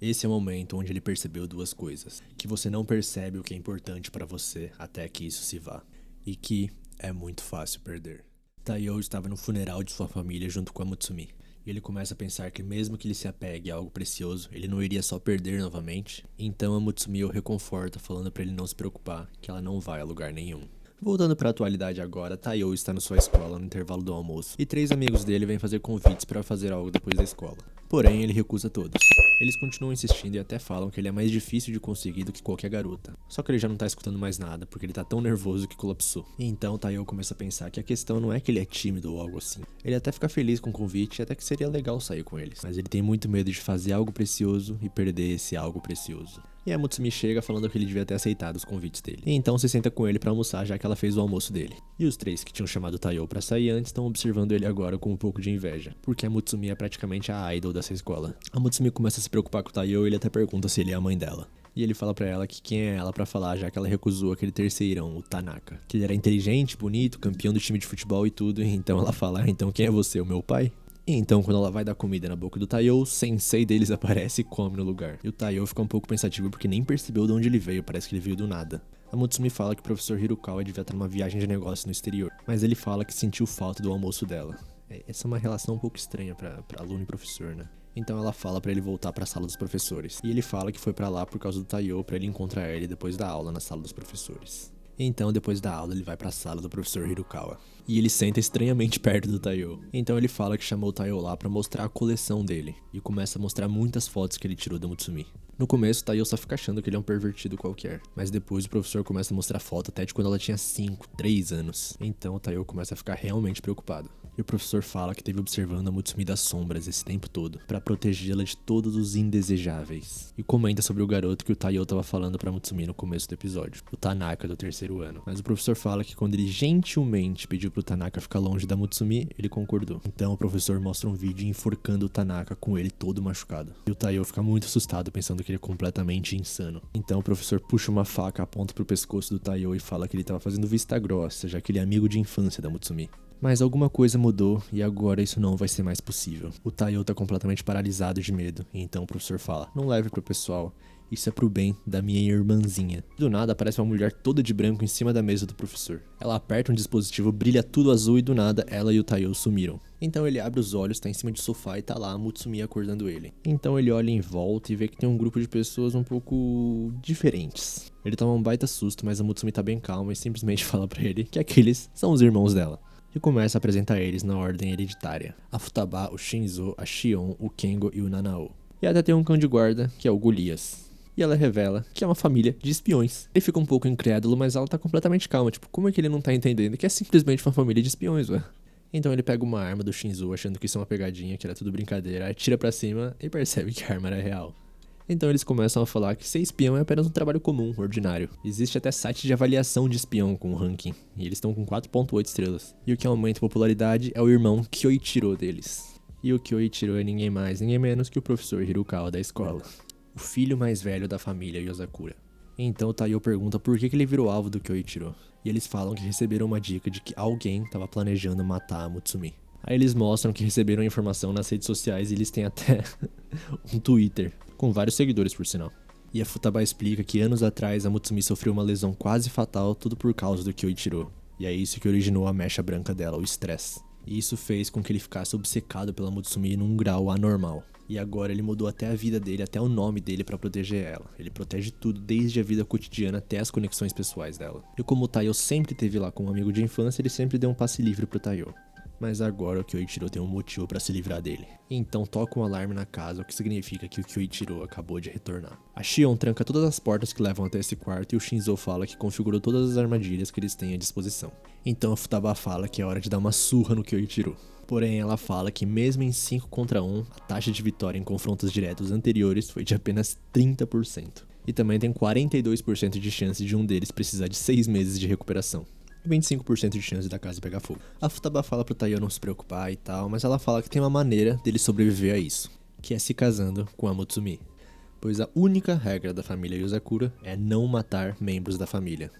Esse é o momento onde ele percebeu duas coisas. Que você não percebe o que é importante pra você até que isso se vá. E que é muito fácil perder. Taiyo estava no funeral de sua família junto com a Mutsumi. E ele começa a pensar que mesmo que ele se apegue a algo precioso, ele não iria só perder novamente. Então a Mutsumi o reconforta, falando pra ele não se preocupar, que ela não vai a lugar nenhum. Voltando pra atualidade agora, Taiyo está na sua escola no intervalo do almoço, e 3 amigos dele vêm fazer convites para fazer algo depois da escola. Porém, ele recusa todos. Eles continuam insistindo e até falam que ele é mais difícil de conseguir do que qualquer garota. Só que ele já não tá escutando mais nada, porque ele tá tão nervoso que colapsou. E então Taiyo começa a pensar que a questão não é que ele é tímido ou algo assim. Ele até fica feliz com o convite e até que seria legal sair com eles. Mas ele tem muito medo de fazer algo precioso e perder esse algo precioso. E a Mutsumi chega falando que ele devia ter aceitado os convites dele. E então se senta com ele pra almoçar, já que ela fez o almoço dele. E os 3 que tinham chamado Taiyo pra sair antes estão observando ele agora com um pouco de inveja, porque a Mutsumi é praticamente a idol dessa escola. A Mutsumi começa a se preocupar com o Taiyo e ele até pergunta se ele é a mãe dela. E ele fala pra ela que quem é ela pra falar, já que ela recusou aquele terceirão, o Tanaka. Que ele era inteligente, bonito, campeão do time de futebol e tudo, e então ela fala, então quem é você, o meu pai? E então, quando ela vai dar comida na boca do Taiyo, o sensei deles aparece e come no lugar. E o Taiyo fica um pouco pensativo porque nem percebeu de onde ele veio, parece que ele veio do nada. A Mutsumi fala que o professor Hirokawa devia estar numa viagem de negócio no exterior, mas ele fala que sentiu falta do almoço dela. Essa é uma relação um pouco estranha pra aluno e professor, né? Então ela fala pra ele voltar pra sala dos professores. E ele fala que foi pra lá por causa do Taiyo pra ele encontrar ele depois da aula na sala dos professores. Então, depois da aula, ele vai pra sala do professor Hirokawa. E ele senta estranhamente perto do Taiyo. Então ele fala que chamou o Taiyo lá pra mostrar a coleção dele. E começa a mostrar muitas fotos que ele tirou da Mutsumi. No começo, o Taiyo só fica achando que ele é um pervertido qualquer. Mas depois o professor começa a mostrar foto até de quando ela tinha 5, 3 anos. Então o Taiyo começa a ficar realmente preocupado. E o professor fala que teve observando a Mutsumi das sombras esse tempo todo, pra protegê-la de todos os indesejáveis. E comenta sobre o garoto que o Taiyo tava falando pra Mutsumi no começo do episódio, o Tanaka do 3º ano. Mas o professor fala que quando ele gentilmente pediu pro Tanaka ficar longe da Mutsumi, ele concordou. Então o professor mostra um vídeo enforcando o Tanaka com ele todo machucado. E o Taiyo fica muito assustado, pensando que ele é completamente insano. Então o professor puxa uma faca, aponta pro pescoço do Taiyo e fala que ele tava fazendo vista grossa, já que ele é amigo de infância da Mutsumi. Mas alguma coisa mudou e agora isso não vai ser mais possível. O Taiyo tá completamente paralisado de medo, e então o professor fala, não leve pro pessoal, isso é pro bem da minha irmãzinha. Do nada aparece uma mulher toda de branco em cima da mesa do professor. Ela aperta um dispositivo, brilha tudo azul e do nada ela e o Taiyo sumiram. Então ele abre os olhos, tá em cima de sofá e tá lá a Mutsumi acordando ele. Então ele olha em volta e vê que tem um grupo de pessoas um pouco diferentes. Ele toma um baita susto, mas a Mutsumi tá bem calma e simplesmente fala pra ele que aqueles são os irmãos dela. E começa a apresentar eles na ordem hereditária. A Futaba, o Shinzo, a Shion, o Kengo e o Nanao. E até tem um cão de guarda, que é o Golias. E ela revela que é uma família de espiões. Ele fica um pouco incrédulo, mas ela tá completamente calma. Tipo, como é que ele não tá entendendo que é simplesmente uma família de espiões, ué? Então ele pega uma arma do Shinzo, achando que isso é uma pegadinha, que era tudo brincadeira, atira pra cima e percebe que a arma era real. Então eles começam a falar que ser espião é apenas um trabalho comum, ordinário. Existe até site de avaliação de espião com o ranking, e eles estão com 4.8 estrelas. E o que aumenta a popularidade é o irmão Kyoichiro deles. E o Kyoichiro é ninguém mais, ninguém menos que o professor Hirokawa da escola. O filho mais velho da família Yozakura. Então o Taiyo pergunta por que ele virou alvo do Kyoichiro. E eles falam que receberam uma dica de que alguém estava planejando matar a Mutsumi. Aí eles mostram que receberam a informação nas redes sociais e eles têm até um Twitter, com vários seguidores por sinal. E a Futaba explica que anos atrás a Mutsumi sofreu uma lesão quase fatal, tudo por causa do Kyoichiro. E é isso que originou a mecha branca dela, o estresse. E isso fez com que ele ficasse obcecado pela Mutsumi num grau anormal. E agora ele mudou até a vida dele, até o nome dele pra proteger ela. Ele protege tudo, desde a vida cotidiana até as conexões pessoais dela. E como o Taiyo sempre esteve lá com um amigo de infância, ele sempre deu um passe livre pro Taiyo. Mas agora o Kyoichiro tem um motivo pra se livrar dele. Então toca um alarme na casa, o que significa que o Kyoichiro acabou de retornar. A Shion tranca todas as portas que levam até esse quarto e o Shinzo fala que configurou todas as armadilhas que eles têm à disposição. Então a Futaba fala que é hora de dar uma surra no Kyoichiro. Porém, ela fala que mesmo em 5 contra 1, a taxa de vitória em confrontos diretos anteriores foi de apenas 30%. E também tem 42% de chance de um deles precisar de 6 meses de recuperação. E 25% de chance da casa pegar fogo. A Futaba fala pro Taiyo não se preocupar e tal, mas ela fala que tem uma maneira dele sobreviver a isso, que é se casando com a Mutsumi. Pois a única regra da família Yozakura é não matar membros da família.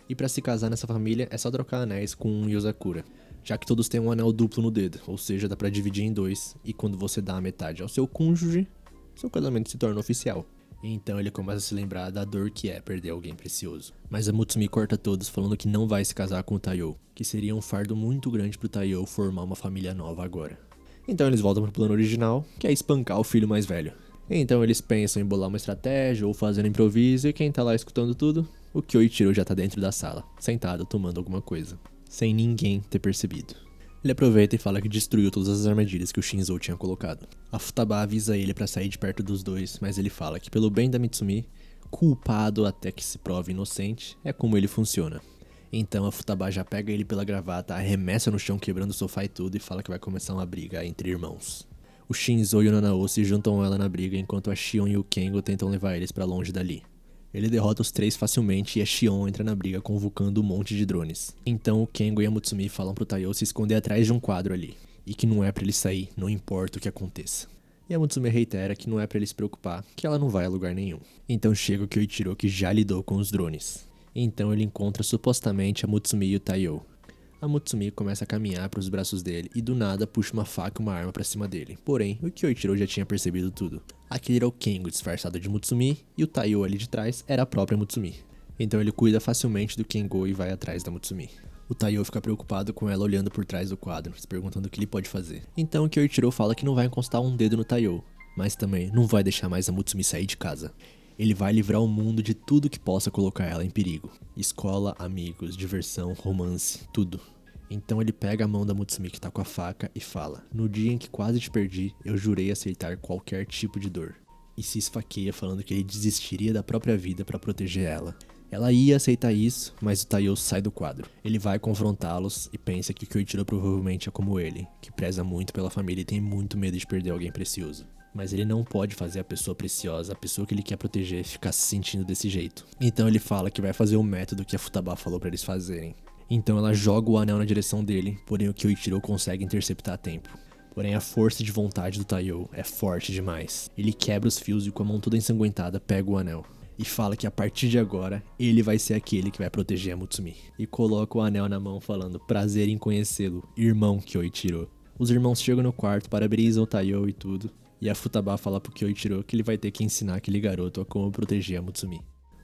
E pra se casar nessa família é só trocar anéis com um Yozakura, já que todos têm um anel duplo no dedo, ou seja, dá pra dividir em 2, e quando você dá a metade ao seu cônjuge, seu casamento se torna oficial. Então ele começa a se lembrar da dor que é perder alguém precioso. Mas a Mutsumi corta todos falando que não vai se casar com o Taiyo, que seria um fardo muito grande pro Taiyo formar uma família nova agora. Então eles voltam pro plano original, que é espancar o filho mais velho. Então eles pensam em bolar uma estratégia ou fazer um improviso, e quem tá lá escutando tudo? O Kyoichiro já tá dentro da sala, sentado tomando alguma coisa, sem ninguém ter percebido. Ele aproveita e fala que destruiu todas as armadilhas que o Shinzo tinha colocado. A Futaba avisa ele pra sair de perto dos dois, mas ele fala que pelo bem da Mitsumi, culpado até que se prove inocente, é como ele funciona. Então a Futaba já pega ele pela gravata, arremessa no chão quebrando o sofá e tudo, e fala que vai começar uma briga entre irmãos. O Shinzo e o Nanao se juntam a ela na briga, enquanto a Shion e o Kengo tentam levar eles pra longe dali. Ele derrota os três facilmente e a Shion entra na briga convocando um monte de drones. Então o Kengo e a Mutsumi falam pro Taiyo se esconder atrás de um quadro ali, e que não é pra ele sair, não importa o que aconteça. E a Mutsumi reitera que não é pra ele se preocupar, que ela não vai a lugar nenhum. Então chega o Kyoichiro, que já lidou com os drones. Então ele encontra supostamente a Mutsumi e o Taiyo. A Mutsumi começa a caminhar para os braços dele e do nada puxa uma faca e uma arma pra cima dele. Porém, o Kyoichiro já tinha percebido tudo. Aquele era o Kengo disfarçado de Mutsumi e o Taiyo ali de trás era a própria Mutsumi. Então ele cuida facilmente do Kengo e vai atrás da Mutsumi. O Taiyo fica preocupado com ela olhando por trás do quadro, se perguntando o que ele pode fazer. Então o Kyoichiro fala que não vai encostar um dedo no Taiyo, mas também não vai deixar mais a Mutsumi sair de casa. Ele vai livrar o mundo de tudo que possa colocar ela em perigo. Escola, amigos, diversão, romance, tudo. Então ele pega a mão da Mutsumi que tá com a faca e fala: "No dia em que quase te perdi, eu jurei aceitar qualquer tipo de dor." E se esfaqueia falando que ele desistiria da própria vida pra proteger ela. Ela ia aceitar isso, mas o Taiyo sai do quadro. Ele vai confrontá-los e pensa que o Kyoichiro provavelmente é como ele, que preza muito pela família e tem muito medo de perder alguém precioso. Mas ele não pode fazer a pessoa preciosa, a pessoa que ele quer proteger, ficar se sentindo desse jeito. Então ele fala que vai fazer o método que a Futaba falou pra eles fazerem. Então ela joga o anel na direção dele, porém o Kyoichiro consegue interceptar a tempo. Porém a força de vontade do Taiyo é forte demais. Ele quebra os fios e com a mão toda ensanguentada pega o anel. E fala que a partir de agora, ele vai ser aquele que vai proteger a Mutsumi. E coloca o anel na mão falando: "Prazer em conhecê-lo, irmão Kyoichiro." Os irmãos chegam no quarto, parabenizam o Taiyo e tudo. E a Futaba fala pro Kyoichiro que ele vai ter que ensinar aquele garoto a como proteger a Mutsumi.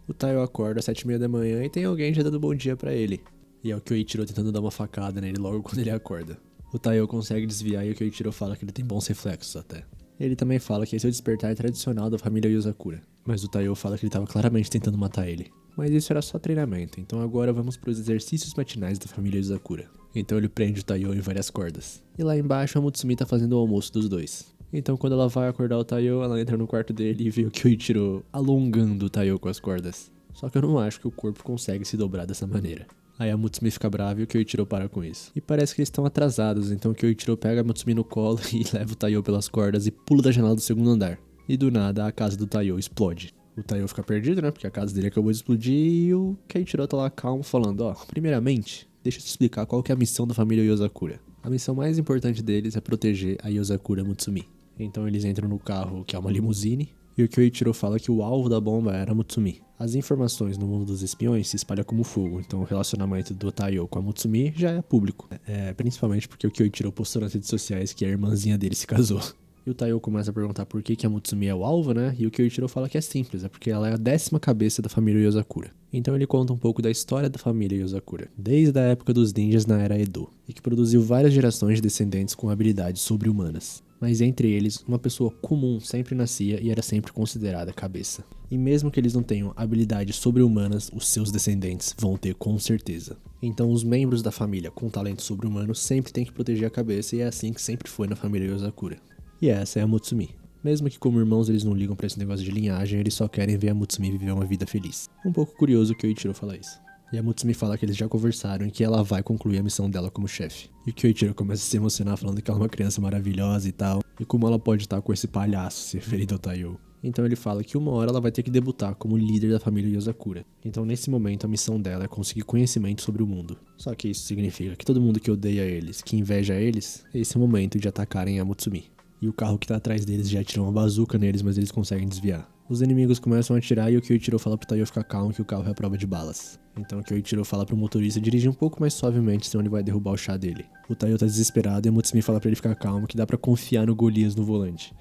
O Taiyo acorda às 7h30 da manhã e tem alguém já dando bom dia pra ele. E é o Kyoichiro tentando dar uma facada nele logo quando ele acorda. O Taiyo consegue desviar e o Kyoichiro fala que ele tem bons reflexos até. Ele também fala que esse é o despertar tradicional da família Yozakura. Mas o Taiyo fala que ele estava claramente tentando matar ele. Mas isso era só treinamento, então agora vamos para os exercícios matinais da família Yozakura. Então ele prende o Taiyo em várias cordas. E lá embaixo a Mutsumi tá fazendo o almoço dos dois. Então quando ela vai acordar o Taiyo, ela entra no quarto dele e vê o Kyoichiro alongando o Taiyo com as cordas. Só que eu não acho que o corpo consegue se dobrar dessa maneira. Aí a Mutsumi fica brava e o Kyoichiro para com isso. E parece que eles estão atrasados, então o Kyoichiro pega a Mutsumi no colo e leva o Taiyo pelas cordas e pula da janela do segundo andar. E do nada a casa do Taiyo explode. O Taiyo fica perdido, né, porque a casa dele acabou de explodir e o Kyoichiro tá lá calmo falando: "Ó, primeiramente, deixa eu te explicar qual que é a missão da família Yozakura. A missão mais importante deles é proteger a Yozakura Mutsumi." Então eles entram no carro, que é uma limusine, e o Kyoichiro fala que o alvo da bomba era a Mutsumi. As informações no mundo dos espiões se espalham como fogo, então o relacionamento do Taiyo com a Mutsumi já é público. Principalmente porque o Kyoichiro postou nas redes sociais que a irmãzinha dele se casou. E o Taiyo começa a perguntar por que a Mutsumi é o alvo, né? E o Kyoichiro fala que é simples, é porque ela é a 10ª cabeça da família Yozakura. Então ele conta um pouco da história da família Yozakura, desde a época dos ninjas na era Edo, e que produziu várias gerações de descendentes com habilidades sobre-humanas. Mas entre eles, uma pessoa comum sempre nascia e era sempre considerada cabeça. E mesmo que eles não tenham habilidades sobre-humanas, os seus descendentes vão ter com certeza. Então os membros da família com talento sobre-humano sempre têm que proteger a cabeça, e é assim que sempre foi na família Yozakura. E essa é a Mutsumi. Mesmo que como irmãos eles não ligam pra esse negócio de linhagem, eles só querem ver a Mutsumi viver uma vida feliz. Um pouco curioso que o Kyoichiro fala isso. E a Mutsumi fala que eles já conversaram e que ela vai concluir a missão dela como chefe. E o Kyoichiro começa a se emocionar falando que ela é uma criança maravilhosa e tal, e como ela pode estar com esse palhaço se referindo ao Taiyo. Então ele fala que uma hora ela vai ter que debutar como líder da família Yozakura. Então nesse momento a missão dela é conseguir conhecimento sobre o mundo. Só que isso significa que todo mundo que odeia eles, que inveja eles, esse é o momento de atacarem a Mutsumi. E o carro que tá atrás deles já atira uma bazuca neles, mas eles conseguem desviar. Os inimigos começam a atirar e o Kyoichiro fala pro Taiyo ficar calmo que o carro é a prova de balas. Então o Kyoichiro fala pro motorista dirigir um pouco mais suavemente, senão ele vai derrubar o chá dele. O Taiyo tá desesperado e a Mutsumi fala pra ele ficar calmo, que dá pra confiar no Golias no volante.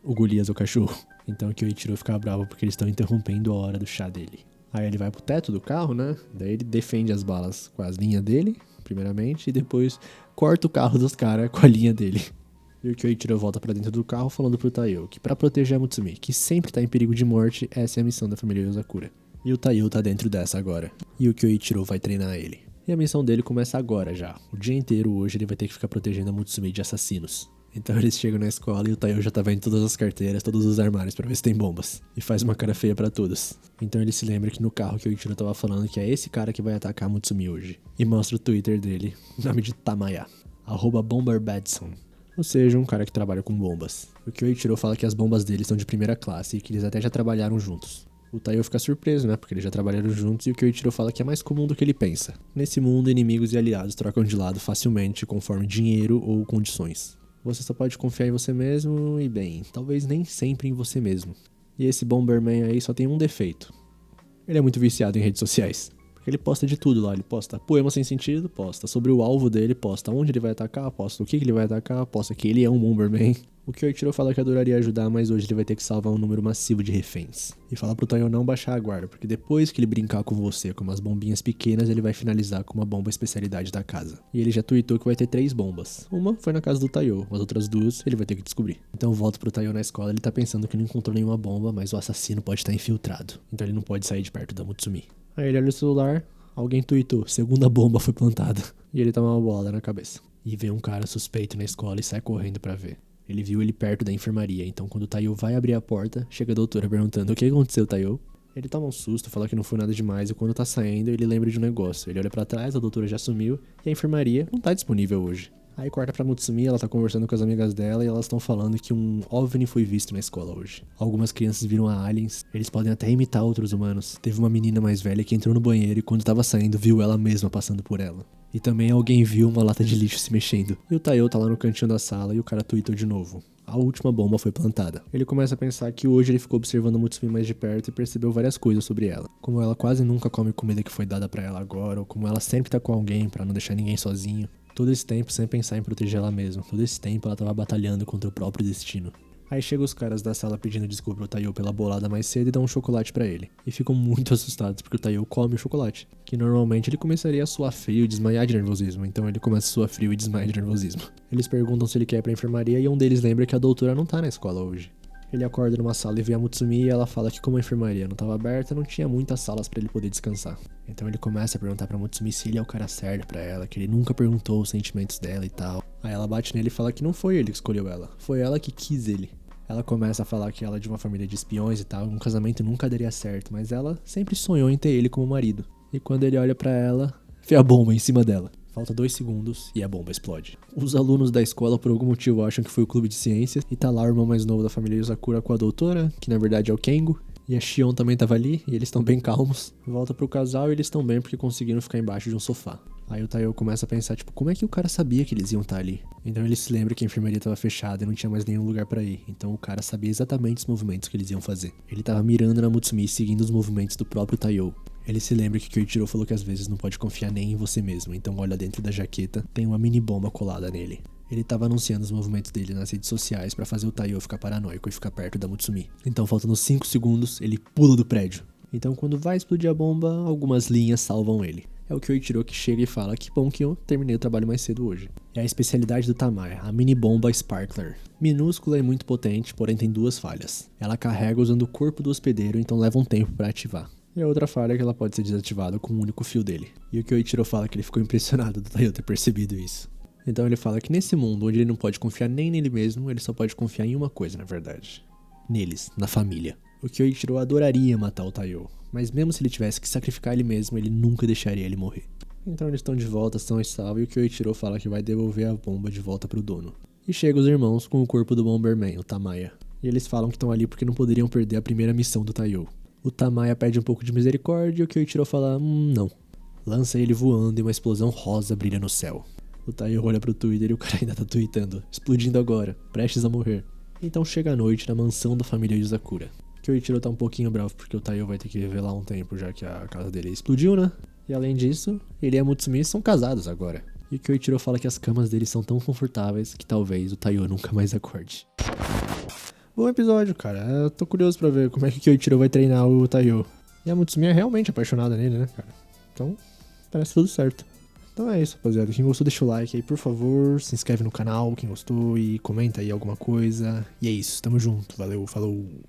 o Golias, o cachorro. Então o Kyoichiro fica bravo porque eles estão interrompendo a hora do chá dele. Aí ele vai pro teto do carro, né? Daí ele defende as balas com as linhas dele, primeiramente, e depois corta o carro dos caras com a linha dele. E o Kyoichiro volta pra dentro do carro falando pro Taiyo que pra proteger a Mutsumi, que sempre tá em perigo de morte, essa é a missão da família Yozakura. E o Taiyo tá dentro dessa agora. E o Kyoichiro vai treinar ele. E a missão dele começa agora já. O dia inteiro hoje ele vai ter que ficar protegendo a Mutsumi de assassinos. Então eles chegam na escola e o Taiyo já tá vendo todas as carteiras, todos os armários pra ver se tem bombas. E faz uma cara feia pra todos. Então ele se lembra que no carro que o Kyoichiro tava falando que é esse cara que vai atacar a Mutsumi hoje. E mostra o Twitter dele, o nome de Tamaya. @BomberBadson. Ou seja, um cara que trabalha com bombas. O Kyoichiro fala que as bombas dele são de primeira classe e que eles até já trabalharam juntos. O Taiyo fica surpreso, né, porque eles já trabalharam juntos e o Kyoichiro fala que é mais comum do que ele pensa. Nesse mundo, inimigos e aliados trocam de lado facilmente conforme dinheiro ou condições. Você só pode confiar em você mesmo e, bem, talvez nem sempre em você mesmo. E esse Bomberman aí só tem um defeito. Ele é muito viciado em redes sociais. Porque ele posta de tudo lá, ele posta poema sem sentido, posta sobre o alvo dele, posta onde ele vai atacar, posta o que ele vai atacar, posta que ele é um Bomberman. O Kyoichiro fala que adoraria ajudar, mas hoje ele vai ter que salvar um número massivo de reféns. E fala pro Taiyo não baixar a guarda, porque depois que ele brincar com você com umas bombinhas pequenas, ele vai finalizar com uma bomba especialidade da casa. E ele já tweetou que vai ter 3 bombas. Uma foi na casa do Taiyo, as outras 2 ele vai ter que descobrir. Então volta pro Taiyo na escola, ele tá pensando que não encontrou nenhuma bomba, mas o assassino pode estar infiltrado. Então ele não pode sair de perto da Mutsumi. Aí ele olha o celular, alguém tweetou, segunda bomba foi plantada. E ele toma uma bolada na cabeça. E vê um cara suspeito na escola e sai correndo pra ver. Ele viu ele perto da enfermaria, então quando o Taiyo vai abrir a porta, chega a doutora perguntando: o que aconteceu, Taiyo? Ele toma um susto, fala que não foi nada demais, e quando tá saindo, ele lembra de um negócio. Ele olha pra trás, a doutora já sumiu, e a enfermaria não tá disponível hoje. Aí corta pra Mutsumi, ela tá conversando com as amigas dela, e elas estão falando que um OVNI foi visto na escola hoje. Algumas crianças viram a aliens, eles podem até imitar outros humanos. Teve uma menina mais velha que entrou no banheiro e quando tava saindo, viu ela mesma passando por ela. E também alguém viu uma lata de lixo se mexendo. E o Taiyo tá lá no cantinho da sala e o cara tweetou de novo: a última bomba foi plantada. Ele começa a pensar que hoje ele ficou observando a Mutsumi mais de perto e percebeu várias coisas sobre ela. Como ela quase nunca come comida que foi dada pra ela agora, ou como ela sempre tá com alguém pra não deixar ninguém sozinho. Todo esse tempo sem pensar em proteger ela mesma. Todo esse tempo ela tava batalhando contra o próprio destino. Aí chegam os caras da sala pedindo desculpa pro Taiyo pela bolada mais cedo e dão um chocolate pra ele. E ficam muito assustados porque o Taiyo come o chocolate, que normalmente ele começaria a suar frio e desmaiar de nervosismo, então ele começa a suar frio e desmaia de nervosismo. Eles perguntam se ele quer ir pra enfermaria e um deles lembra que a doutora não tá na escola hoje. Ele acorda numa sala e vê a Mutsumi e ela fala que como a enfermaria não estava aberta, não tinha muitas salas pra ele poder descansar. Então ele começa a perguntar pra Mutsumi se ele é o cara certo pra ela, que ele nunca perguntou os sentimentos dela e tal. Aí ela bate nele e fala que não foi ele que escolheu ela, foi ela que quis ele. Ela começa a falar que ela é de uma família de espiões e tal, um casamento nunca daria certo, mas ela sempre sonhou em ter ele como marido. E quando ele olha pra ela, vê a bomba em cima dela. Falta 2 segundos e a bomba explode. Os alunos da escola por algum motivo acham que foi o clube de ciências e tá lá o irmão mais novo da família Yozakura com a doutora, que na verdade é o Kengo. E a Shion também tava ali, e eles estão bem calmos. Volta pro casal e eles estão bem porque conseguiram ficar embaixo de um sofá. Aí o Taiyo começa a pensar, tipo, como é que o cara sabia que eles iam estar ali? Então ele se lembra que a enfermaria tava fechada e não tinha mais nenhum lugar pra ir. Então o cara sabia exatamente os movimentos que eles iam fazer. Ele tava mirando na Mutsumi seguindo os movimentos do próprio Taiyo. Ele se lembra que Kyoichiro falou que às vezes não pode confiar nem em você mesmo, então olha dentro da jaqueta, tem uma mini bomba colada nele. Ele tava anunciando os movimentos dele nas redes sociais pra fazer o Taiyo ficar paranoico e ficar perto da Mutsumi. Então faltando 5 segundos, ele pula do prédio. Então quando vai explodir a bomba, algumas linhas salvam ele. É o Kyoichiro que chega e fala que bom que eu terminei o trabalho mais cedo hoje. É a especialidade do Tamaya, a mini bomba Sparkler. Minúscula e muito potente, porém tem 2 falhas. Ela carrega usando o corpo do hospedeiro, então leva um tempo pra ativar. E a outra falha é que ela pode ser desativada com um único fio dele. E o Kyoichiro fala que ele ficou impressionado do Taiyo ter percebido isso. Então ele fala que nesse mundo onde ele não pode confiar nem nele mesmo, ele só pode confiar em uma coisa, na verdade. Neles, na família. O Kyoichiro adoraria matar o Taiyo, mas mesmo se ele tivesse que sacrificar ele mesmo, ele nunca deixaria ele morrer. Então eles estão de volta, são e salvos, e o Kyoichiro fala que vai devolver a bomba de volta pro dono. E chegam os irmãos com o corpo do Bomberman, o Tamaya. E eles falam que estão ali porque não poderiam perder a primeira missão do Taiyo. O Tamaya pede um pouco de misericórdia e o Kyoichiro fala, não. Lança ele voando e uma explosão rosa brilha no céu. O Taiyo olha pro Twitter e o cara ainda tá tweetando, explodindo agora, prestes a morrer. Então chega a noite na mansão da família Yozakura. Kyoichiro tá um pouquinho bravo porque o Taiyo vai ter que viver lá um tempo já que a casa dele explodiu, né? E além disso, ele e a Mutsumi são casados agora. E o Kyoichiro fala que as camas deles são tão confortáveis que talvez o Taiyo nunca mais acorde. Bom episódio, cara. Eu tô curioso pra ver como é que o Kyoichiro vai treinar o Taiyo. E a Mutsumi é realmente apaixonada nele, né, cara? Então, parece tudo certo. Então é isso, rapaziada. Quem gostou, deixa o like aí, por favor. Se inscreve no canal, quem gostou, e comenta aí alguma coisa. E é isso, tamo junto. Valeu, falou.